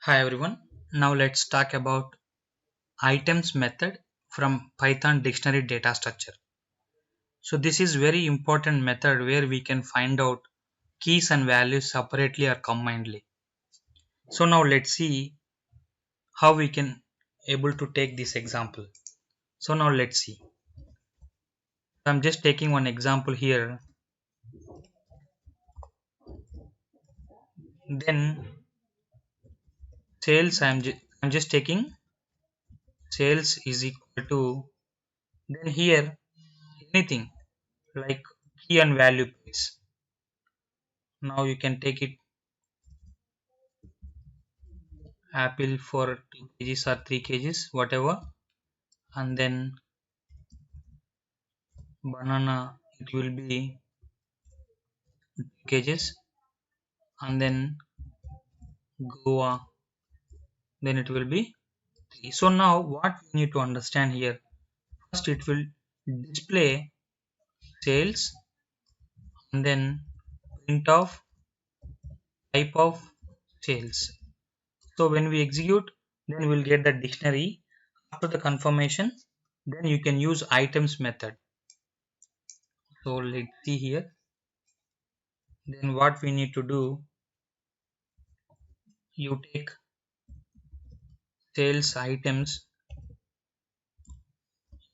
Hi everyone. Now let's talk about items method from Python dictionary data structure. So this is very important method where we can find out keys and values separately or combinedly. So now let's see how we can able to take this example. So now let's see. I'm just taking one example here. Then sales I'm just taking sales is equal to then here anything like key and value piece. Now you can take it apple for 2 kgs or 3 kgs whatever, and then banana it will be 2 kgs, and then guava then it will be 3. So now what we need to understand here, first it will display sales and then print of type of sales. So when we execute, then we'll get the dictionary. After the confirmation, then you can use items method. So let's see here. Then what we need to do, you take sales items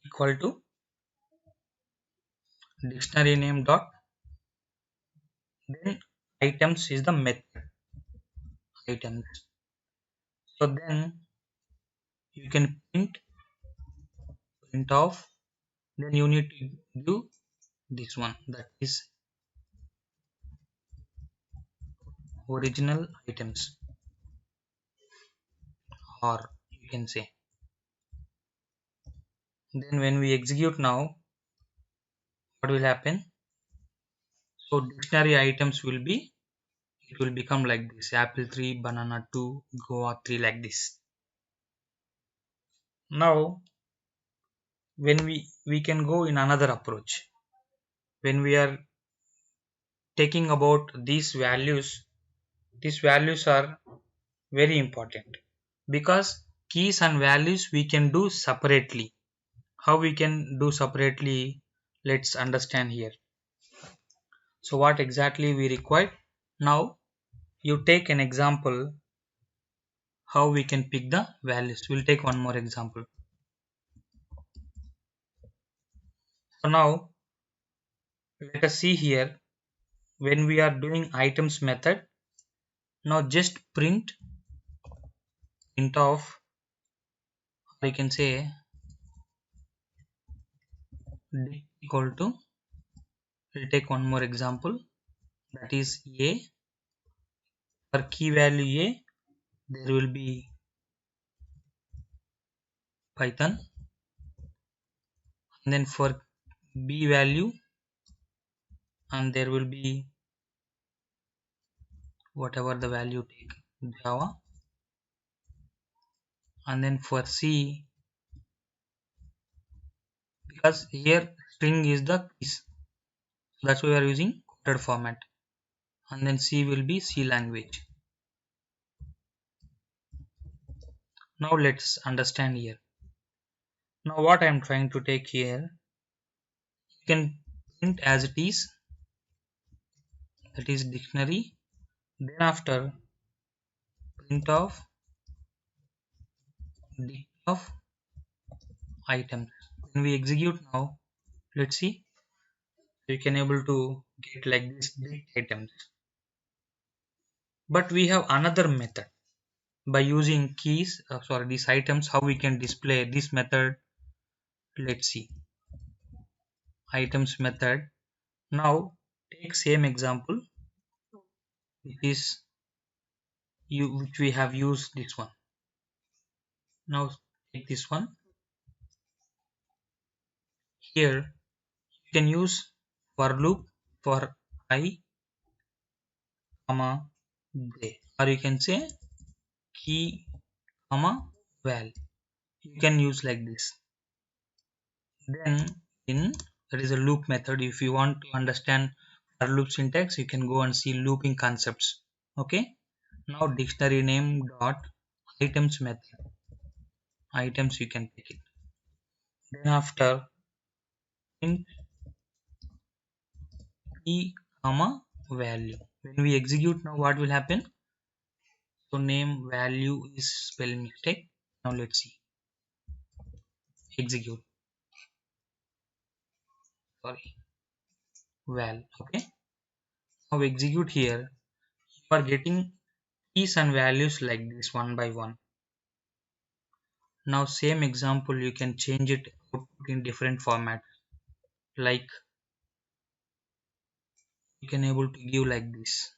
equal to dictionary name dot, then items is the method items. So then you can print off, then you need to do this one, that is original items, or you can say. Then when we execute now, what will happen? So dictionary items will be, it will become like this: apple 3, banana 2, guava 3, like this. Now when we can go in another approach. When we are taking about these values are very important because keys and values we can do separately. How we can do separately, let's understand here. So what exactly we require? Now you take an example how we can pick the values. We'll take one more example. So now let us see here, when we are doing items method, now just print of, we can say equal to, we'll take one more example, that is a. For key value a, there will be Python, and then for b value, and there will be whatever the value take, Java, and then for c, because here string is the keys, that's why we are using quoted format, and then c will be C language. Now let's understand here. Now what I am trying to take here, you can print as it is, that is dictionary, then after print of items. When we execute now, let's see, you can able to get like this dict items. But we have another method by using keys, sorry, these items, how we can display this method. Let's see, items method. Now take same example, which is which we have used this one. Now take this one. Here you can use for loop for I, comma j, or you can say key, comma val. You can use like this. Then in, that is a loop method. If you want to understand for loop syntax, you can go and see looping concepts. Okay. Now dictionary name dot items method. Items you can take it. Then after int p comma value. When we execute now, what will happen? So name value is spell mistake. Now let's see. Execute. Sorry. Val. Okay. Now execute here. You are getting keys and values like this one by one. Now same example you can change it output in different format. Like you can able to give like this.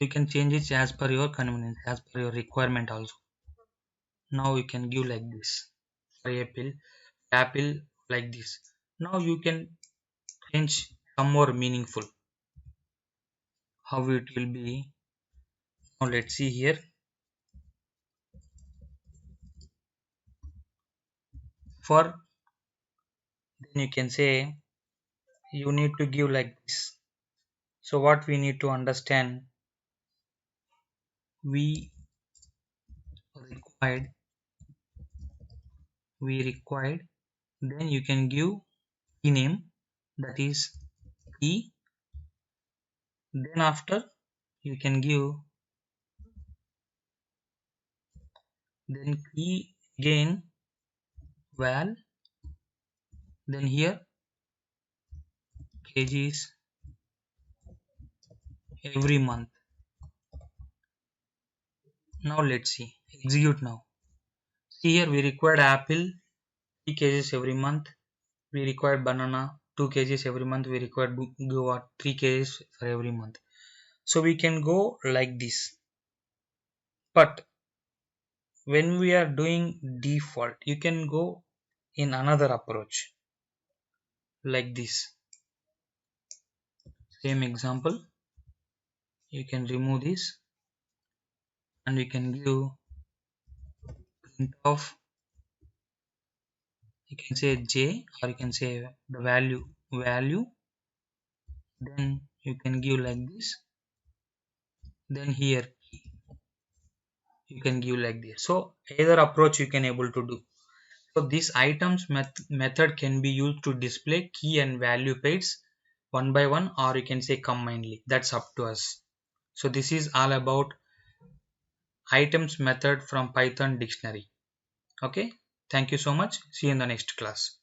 You can change it as per your convenience, as per your requirement also. Now you can give like this. For apple like this. Now you can change some more meaningful. How it will be. Now let's see here. For then you can say you need to give like this. So what we need to understand, we required then you can give key name, that is key. Then after you can give then key again val, then here kgs every month. Now let's see, execute now. See here, we required apple 3 kgs every month, we required banana 2 kgs every month, we required guava 3 kgs for every month. So we can go like this. But when we are doing default, you can go in another approach like this. Same example, you can remove this and you can give print of, you can say j, or you can say the value, then you can give like this, then here you can give like this. So either approach you can able to do. So this items method can be used to display key and value pairs one by one, or you can say combinedly. That's up to us. So this is all about items method from Python dictionary. Okay. Thank you so much. See you in the next class.